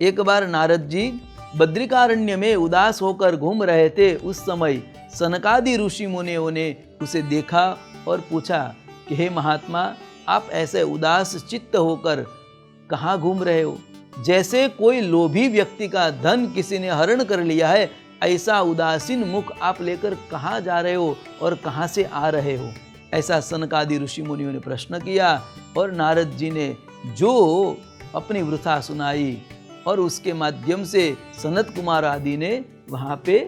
एक बार नारद जी बद्रिकारण्य में उदास होकर घूम रहे थे। उस समय सनकादि ऋषि मुनियों ने उसे देखा और पूछा कि हे महात्मा, आप ऐसे उदास चित्त होकर कहाँ घूम रहे हो? जैसे कोई लोभी व्यक्ति का धन किसी ने हरण कर लिया है, ऐसा उदासीन मुख आप लेकर कहाँ जा रहे हो और कहाँ से आ रहे हो? ऐसा सनकादि ऋषि मुनियों ने प्रश्न किया और नारद जी ने जो अपनी वृथा सुनाई और उसके माध्यम से सनत कुमार आदि ने वहाँ पे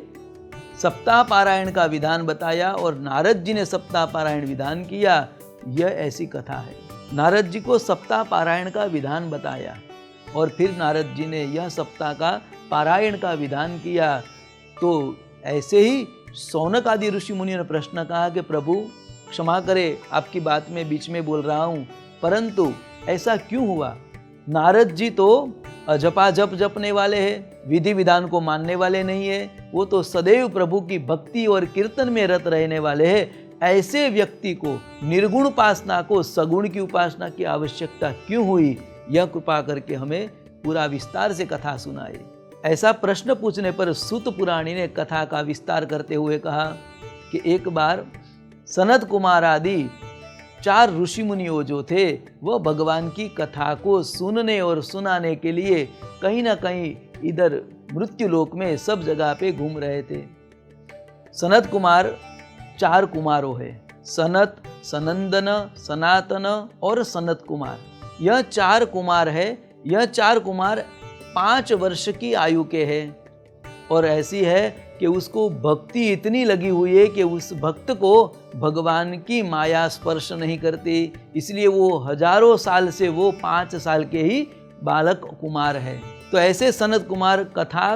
सप्ताह पारायण का विधान बताया और नारद जी ने सप्ताह पारायण विधान किया। यह ऐसी कथा है। नारद जी को सप्ताह पारायण का विधान बताया और फिर नारद जी ने यह सप्ताह का पारायण का विधान किया। तो ऐसे ही सौनक आदि ऋषि मुनि ने प्रश्न कहा कि प्रभु क्षमा करे, आपकी बात में बीच में बोल रहा हूँ, परंतु ऐसा क्यों हुआ? नारद जी तो अजपा जप जपने वाले हैं, विधि विधान को मानने वाले नहीं है। वो तो सदैव प्रभु की भक्ति और कीर्तन में रत रहने वाले हैं। ऐसे व्यक्ति को निर्गुण उपासना को सगुण की उपासना की आवश्यकता क्यों हुई? यह कृपा करके हमें पूरा विस्तार से कथा सुनाए। ऐसा प्रश्न पूछने पर सूत पुराणी ने कथा का विस्तार करते हुए कहा कि एक बार सनत कुमार आदि 4 ऋषि मुनियों जो थे वह भगवान की कथा को सुनने और सुनाने के लिए कहीं ना कहीं इधर मृत्युलोक में सब जगह पे घूम रहे थे। सनत कुमार 4 कुमारों है, सनत, सनंदन, सनातन और सनत कुमार। यह 4 कुमार है। यह 4 कुमार 5 वर्ष की आयु के हैं और ऐसी है कि उसको भक्ति इतनी लगी हुई है कि उस भक्त को भगवान की माया स्पर्श नहीं करती, इसलिए वो हजारों साल से वो 5 साल के ही बालक कुमार है। तो ऐसे सनत कुमार कथा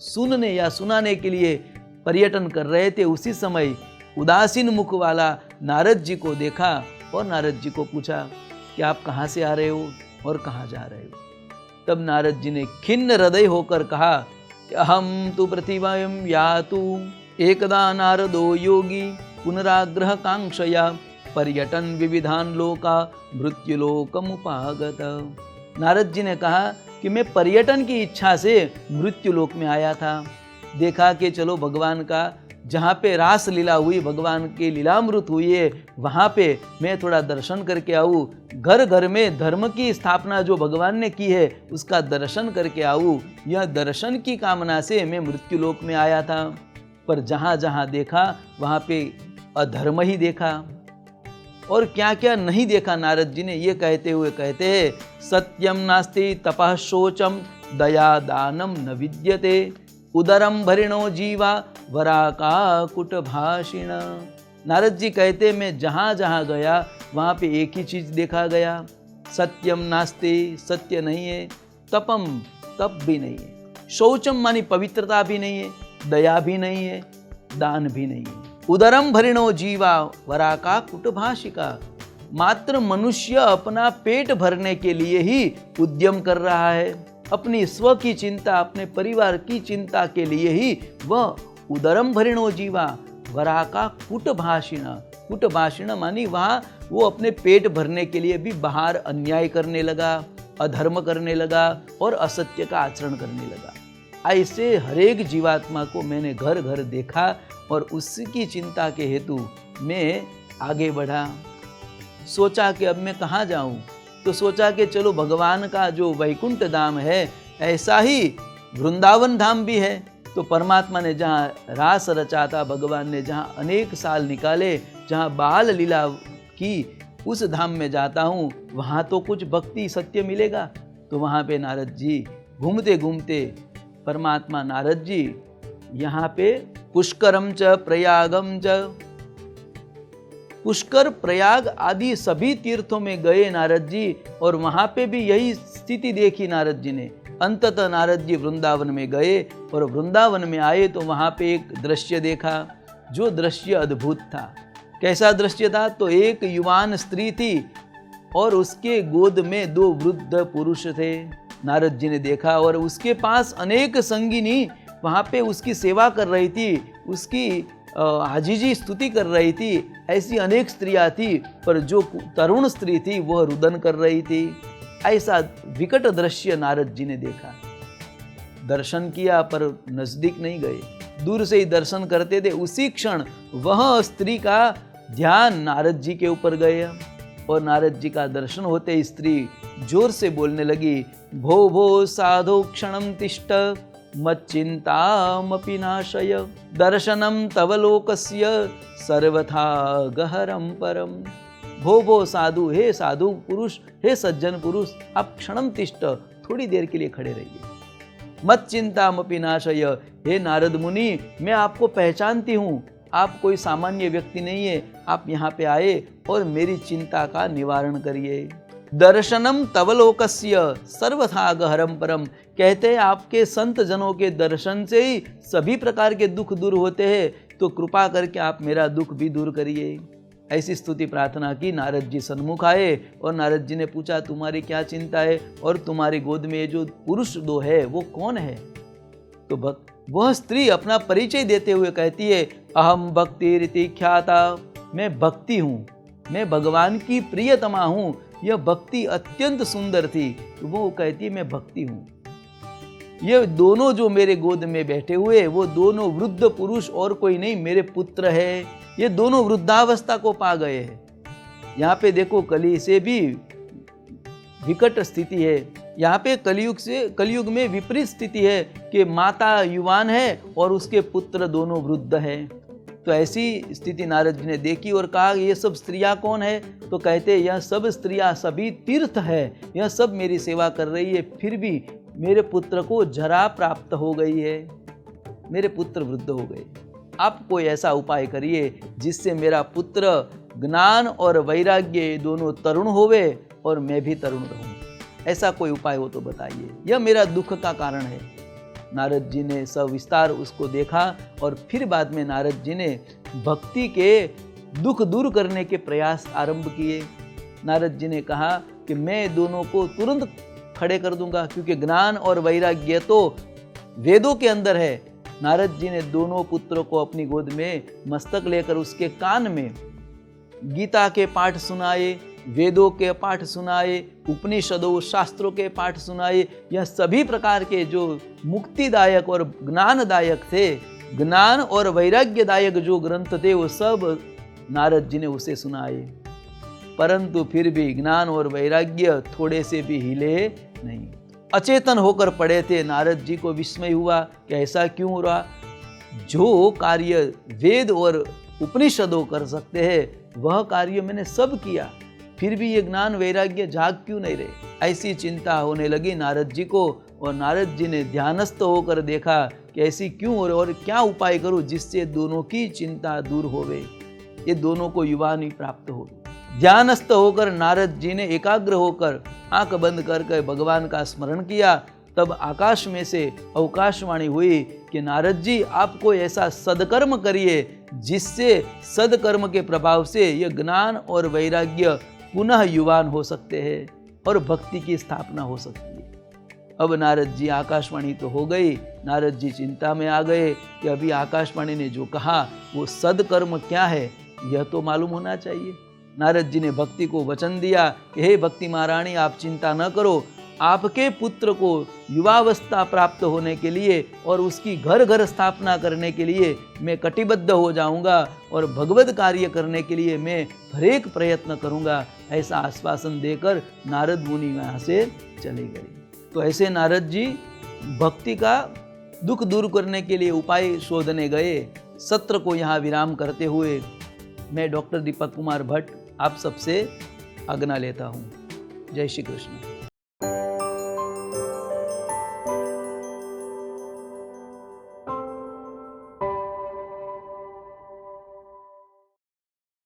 सुनने या सुनाने के लिए पर्यटन कर रहे थे। उसी समय उदासीन मुख वाला नारद जी को देखा और नारद जी को पूछा कि आप कहाँ से आ रहे हो और कहाँ जा रहे हो? तब नारद जी ने खिन्न हृदय होकर कहा कि अहम तु पृथिव्यां यातु एकदा नारदो योगी पुनराग्रह कांक्षया पर्यटन विविधान लोका मृत्युलोकमुपागत। नारद जी ने कहा कि मैं पर्यटन की इच्छा से मृत्युलोक में आया था। देखा कि चलो भगवान का जहाँ पे रास लीला हुई, भगवान की लीलामृत हुई है, वहाँ पे मैं थोड़ा दर्शन करके आऊँ। घर घर में धर्म की स्थापना जो भगवान ने की है उसका दर्शन करके आऊँ। यह दर्शन की कामना से मैं मृत्युलोक में आया था। पर जहाँ जहाँ देखा वहाँ पे अधर्म ही देखा और क्या क्या नहीं देखा। नारद जी ने ये कहते हुए कहते हैं, सत्यम नास्ति तपः शोचम दया दानम न विद्यते उदरम भरिणो जीवा वराका कुट भाषिण। नारद जी कहते मैं जहाँ जहाँ गया वहाँ पे एक ही चीज देखा गया, सत्यम नास्ति, सत्य नहीं है, तपम, तप भी नहीं है, शौचम मानी पवित्रता भी नहीं है, दया भी नहीं है, दान भी नहीं है, उदरम भरिणो जीवा वराका कुट भाषिका। मात्र मनुष्य अपना पेट भरने के लिए ही उद्यम कर रहा है, अपनी स्व की चिंता, अपने परिवार की चिंता के लिए ही वह उदरम भरिणो जीवा वराका कुट भाषिण। कुट भाषिण मानी वहाँ वो अपने पेट भरने के लिए भी बाहर अन्याय करने लगा, अधर्म करने लगा और असत्य का आचरण करने लगा। ऐसे हरेक जीवात्मा को मैंने घर घर देखा और उसकी चिंता के हेतु मैं आगे बढ़ा। सोचा कि अब मैं कहाँ जाऊँ? तो सोचा कि चलो भगवान का जो वैकुंठ धाम है ऐसा ही वृंदावन धाम भी है। तो परमात्मा ने जहाँ रास रचा था, भगवान ने जहाँ अनेक साल निकाले, जहाँ बाल लीला की, उस धाम में जाता हूँ, वहाँ तो कुछ भक्ति सत्य मिलेगा। तो वहाँ पे नारद जी घूमते घूमते परमात्मा नारद जी यहाँ पे पुष्करम च प्रयागम च, पुष्कर प्रयाग आदि सभी तीर्थों में गए नारद जी और वहाँ पे भी यही स्थिति देखी नारद जी ने। अंततः नारद जी वृंदावन में गए और वृंदावन में आए तो वहाँ पे एक दृश्य देखा जो दृश्य अद्भुत था। कैसा दृश्य था? तो एक युवान स्त्री थी और उसके गोद में 2 वृद्ध पुरुष थे। नारद जी ने देखा और उसके पास अनेक संगिनी वहाँ पे उसकी सेवा कर रही थी, उसकी हाजीजी स्तुति कर रही थी। ऐसी अनेक स्त्रियां थी, पर जो तरुण स्त्री थी वह रुदन कर रही थी। ऐसा विकट दृश्य नारद जी ने देखा। दर्शन किया पर नजदीक नहीं गए, दूर से ही दर्शन करते थे। उसी क्षण वह स्त्री का ध्यान नारद जी के ऊपर गया और नारद जी का दर्शन होते स्त्री जोर से बोलने लगी, भो भो साधो क्षणम तिष्ठ मच्चिंतामपि नाशय दर्शनम तव लोकस्य सर्वथा गहरम परम। भो भो साधु, हे साधु पुरुष, हे सज्जन पुरुष, आप क्षणम तिष्ठ, थोड़ी देर के लिए खड़े रहिए। मत चिंतामपि नाशय, हे नारद मुनि, मैं आपको पहचानती हूँ, आप कोई सामान्य व्यक्ति नहीं है, आप यहाँ पे आए और मेरी चिंता का निवारण करिए। दर्शनम तवलोकस्य सर्वथा गहरम परम, कहते हैं आपके संत जनों के दर्शन से ही सभी प्रकार के दुख दूर होते हैं, तो कृपा करके आप मेरा दुख भी दूर करिए। ऐसी स्तुति प्रार्थना की। नारद जी सन्मुख आए और नारद जी ने पूछा, तुम्हारी क्या चिंता है और तुम्हारी गोद में जो पुरुष दो है वो कौन है? तो वह स्त्री अपना परिचय देते हुए कहती है, अहम भक्ति रीति ख्याता, मैं भक्ति हूँ, मैं भगवान की प्रियतमा हूँ। यह भक्ति अत्यंत सुंदर थी, तो वो कहती है मैं भक्ति हूँ। ये दोनों जो मेरे गोद में बैठे हुए वो दोनों वृद्ध पुरुष और कोई नहीं, मेरे पुत्र है। ये दोनों वृद्धावस्था को पा गए हैं। यहाँ पे देखो कली से भी विकट स्थिति है। यहाँ पे कलयुग में विपरीत स्थिति है कि माता युवान है और उसके पुत्र दोनों वृद्ध हैं। तो ऐसी स्थिति नारद जी ने देखी और कहा, ये सब स्त्रियां कौन है? तो कहते यह सब स्त्रियां सभी तीर्थ है, यह सब मेरी सेवा कर रही है, फिर भी मेरे पुत्र को जरा प्राप्त हो गई है, मेरे पुत्र वृद्ध हो गए। आप कोई ऐसा उपाय करिए जिससे मेरा पुत्र ज्ञान और वैराग्य दोनों तरुण होवे और मैं भी तरुण रहूं। ऐसा कोई उपाय हो तो बताइए, यह मेरा दुख का कारण है। नारद जी ने सविस्तार उसको देखा और फिर बाद में नारद जी ने भक्ति के दुख दूर करने के प्रयास आरंभ किए। नारद जी ने कहा कि मैं दोनों को तुरंत खड़े कर दूंगा, क्योंकि ज्ञान और वैराग्य तो वेदों के अंदर है। नारद जी ने दोनों पुत्रों को अपनी गोद में मस्तक लेकर उसके कान में गीता के पाठ सुनाए, वेदों के पाठ सुनाए, उपनिषदों शास्त्रों के पाठ सुनाए। यह सभी प्रकार के जो मुक्तिदायक और ज्ञानदायक थे, ज्ञान और वैराग्यदायक जो ग्रंथ थे, वो सब नारद जी ने उसे सुनाए। परंतु फिर भी ज्ञान और वैराग्य थोड़े से भी हिले नहीं, अचेतन होकर पड़े थे। नारद जी को विस्मय हुआ कि ऐसा क्यों हो रहा? जो कार्य वेद और उपनिषदों कर सकते हैं वह कार्य मैंने सब किया, फिर भी ये ज्ञान वैराग्य जाग क्यों नहीं रहे? ऐसी चिंता होने लगी नारद जी को। और नारद जी ने ध्यानस्थ होकर देखा कि ऐसी क्यों हो रही और क्या उपाय करूं जिससे दोनों की चिंता दूर होवे, ये दोनों को युवानी प्राप्त हो। ध्यानस्थ होकर नारद जी ने एकाग्र होकर आंख बंद करके भगवान का स्मरण किया। तब आकाश में से अवकाशवाणी हुई कि नारद जी आप कोई ऐसा सदकर्म करिए जिससे सदकर्म के प्रभाव से यह ज्ञान और वैराग्य पुनः युवान हो सकते हैं और भक्ति की स्थापना हो सकती है। अब नारद जी, आकाशवाणी तो हो गई, नारद जी चिंता में आ गए कि अभी आकाशवाणी ने जो कहा वो सदकर्म क्या है यह तो मालूम होना चाहिए। नारद जी ने भक्ति को वचन दिया कि हे भक्ति महारानी, आप चिंता न करो, आपके पुत्र को युवावस्था प्राप्त होने के लिए और उसकी घर घर स्थापना करने के लिए मैं कटिबद्ध हो जाऊंगा और भगवत कार्य करने के लिए मैं हरेक प्रयत्न करूंगा। ऐसा आश्वासन देकर नारद मुनि वहाँ से चले गए। तो ऐसे नारद जी भक्ति का दुख दूर करने के लिए उपाय शोधने गए। सत्र को यहाँ विराम करते हुए मैं डॉक्टर दीपक कुमार भट्ट आप सबसे आज्ञा लेता हूँ। जय श्री कृष्ण।